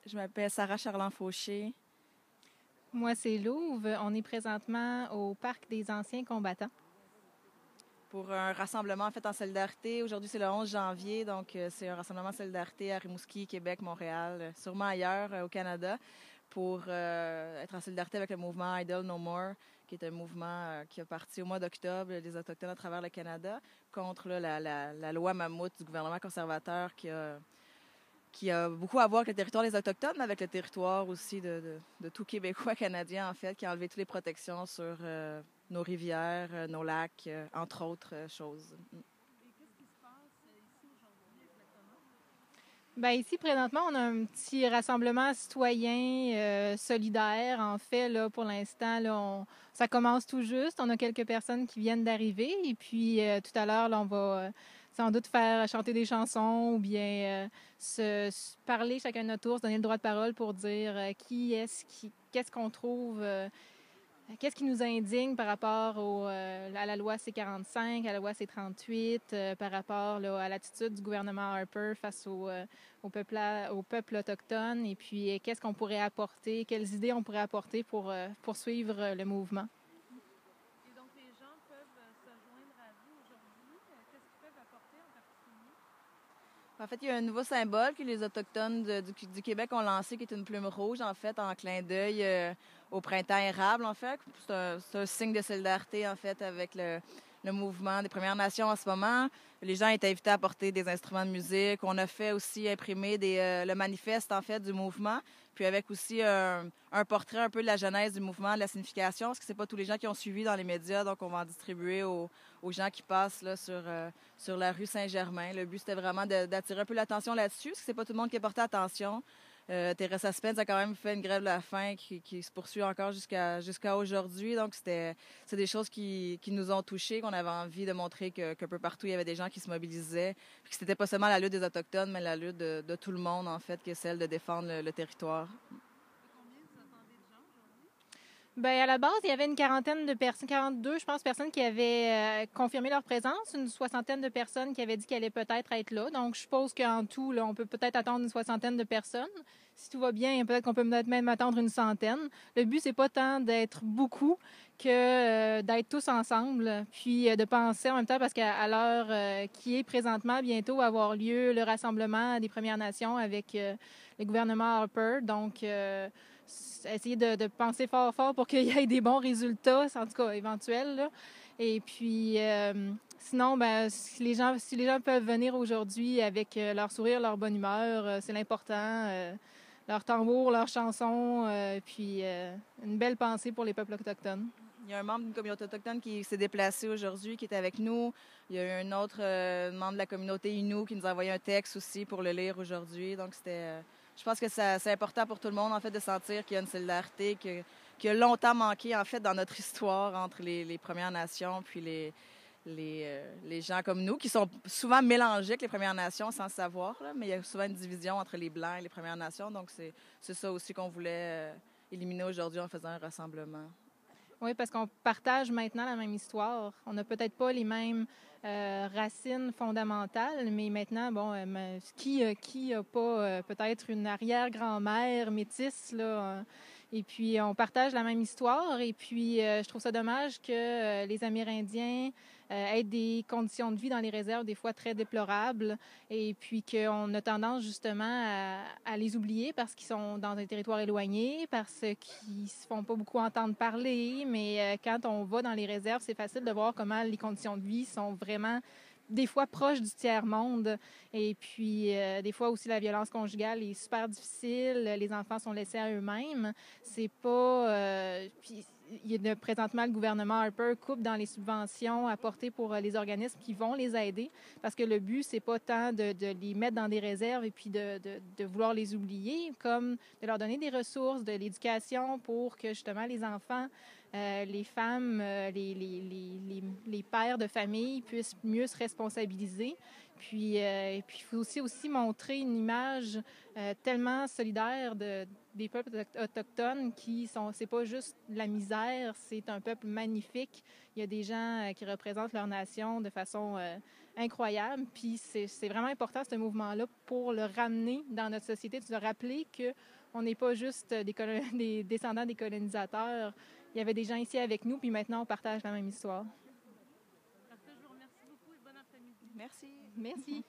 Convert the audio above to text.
Je m'appelle Sarah Charland-Fauché. Moi, c'est Louve. On est présentement au Parc des anciens combattants. Pour un rassemblement en fait en solidarité. Aujourd'hui, c'est le 11 janvier, donc c'est un rassemblement de solidarité à Rimouski, Québec, Montréal, sûrement ailleurs au Canada, pour être en solidarité avec le mouvement Idle No More, qui est un mouvement qui a parti au mois d'octobre des Autochtones à travers le Canada contre la loi Mammouth du gouvernement conservateur qui a beaucoup à voir avec le territoire des Autochtones, mais avec le territoire aussi de tout Québécois canadien, en fait, qui a enlevé toutes les protections sur nos rivières, nos lacs, entre autres choses. Bien, ici, présentement, on a un petit rassemblement citoyen solidaire. En fait, là, pour l'instant, là, ça commence tout juste. On a quelques personnes qui viennent d'arriver. Et puis, tout à l'heure, là, on va sans doute faire chanter des chansons ou bien se parler chacun de notre tour, se donner le droit de parole pour dire qu'est-ce qu'on trouve qu'est-ce qui nous indigne par rapport à la loi C-45, à la loi C-38, par rapport là, à l'attitude du gouvernement Harper face au peuple autochtone, et puis qu'est-ce qu'on pourrait apporter, quelles idées on pourrait apporter pour poursuivre le mouvement. Et donc, les gens peuvent se joindre à vous aujourd'hui. Qu'est-ce qu'ils peuvent apporter en particulier? En fait, il y a un nouveau symbole que les Autochtones du Québec ont lancé, qui est une plume rouge, en fait, en clin d'œil au printemps érable, en fait. C'est un signe de solidarité, en fait, avec le mouvement des Premières Nations en ce moment. Les gens étaient invités à apporter des instruments de musique. On a fait aussi imprimer le manifeste, en fait, du mouvement, puis avec aussi un portrait un peu de la genèse du mouvement, de la signification, parce que c'est pas tous les gens qui ont suivi dans les médias, donc on va en distribuer aux gens qui passent là, sur la rue Saint-Germain. Le but, c'était vraiment d'attirer un peu l'attention là-dessus, parce que c'est pas tout le monde qui a porté attention. Teresa Spence a quand même fait une grève de la faim qui se poursuit encore jusqu'à aujourd'hui. Donc, c'est des choses qui nous ont touchés, qu'on avait envie de montrer qu'un peu partout, il y avait des gens qui se mobilisaient. Puis que c'était pas seulement la lutte des Autochtones, mais la lutte de tout le monde, en fait, que celle de défendre le territoire. Combien vous attendez de gens aujourd'hui? Bien, à la base, il y avait une quarantaine de personnes, 42, je pense, personnes qui avaient confirmé leur présence, une soixantaine de personnes qui avaient dit qu'elles allaient peut-être être là. Donc, je suppose qu'en tout, là, on peut peut-être attendre une soixantaine de personnes. Si tout va bien, peut-être qu'on peut même attendre une centaine. Le but, c'est pas tant d'être beaucoup que d'être tous ensemble, puis de penser en même temps, parce qu'à l'heure qui est présentement, bientôt va avoir lieu le rassemblement des Premières Nations avec le gouvernement Harper. Donc, essayer de penser fort fort pour qu'il y ait des bons résultats, en tout cas éventuels, là. Et puis, sinon, ben, si les gens peuvent venir aujourd'hui avec leur sourire, leur bonne humeur, c'est l'important. Leur tambour, leurs chansons, puis une belle pensée pour les peuples autochtones. Il y a un membre d'une communauté autochtone qui s'est déplacé aujourd'hui, qui est avec nous. Il y a eu un autre membre de la communauté Innu qui nous a envoyé un texte aussi pour le lire aujourd'hui. Donc, je pense que c'est important pour tout le monde, en fait, de sentir qu'il y a une solidarité qui a longtemps manqué, en fait, dans notre histoire entre les Premières Nations puis les gens comme nous, qui sont souvent mélangés avec les Premières Nations sans le savoir, là, mais il y a souvent une division entre les Blancs et les Premières Nations. Donc, c'est ça aussi qu'on voulait éliminer aujourd'hui en faisant un rassemblement. Oui, parce qu'on partage maintenant la même histoire. On n'a peut-être pas les mêmes racines fondamentales, mais maintenant, bon, qui a pas peut-être une arrière-grand-mère métisse, là, et puis on partage la même histoire, et puis je trouve ça dommage que les Amérindiens aient des conditions de vie dans les réserves des fois très déplorables, et puis qu'on a tendance justement à les oublier parce qu'ils sont dans un territoire éloigné, parce qu'ils se font pas beaucoup entendre parler, mais quand on va dans les réserves, c'est facile de voir comment les conditions de vie sont vraiment des fois proches du tiers-monde. Et puis, des fois aussi, la violence conjugale est super difficile. Les enfants sont laissés à eux-mêmes. C'est pas... puis, présentement, le gouvernement Harper coupe dans les subventions apportées pour les organismes qui vont les aider, parce que le but, c'est pas tant de les mettre dans des réserves et puis de vouloir les oublier, comme de leur donner des ressources, de l'éducation pour que, justement, les enfants, les femmes, les pères de famille puissent mieux se responsabiliser. Puis, et puis, il faut aussi montrer une image tellement solidaire des peuples autochtones c'est pas juste la misère, c'est un peuple magnifique. Il y a des gens qui représentent leur nation de façon incroyable. Puis c'est vraiment important, ce mouvement-là, pour le ramener dans notre société, de se rappeler qu'on n'est pas juste des descendants des colonisateurs. Il y avait des gens ici avec nous, puis maintenant, on partage la même histoire. Parfait, je vous remercie beaucoup et bon après-midi. Merci. Merci.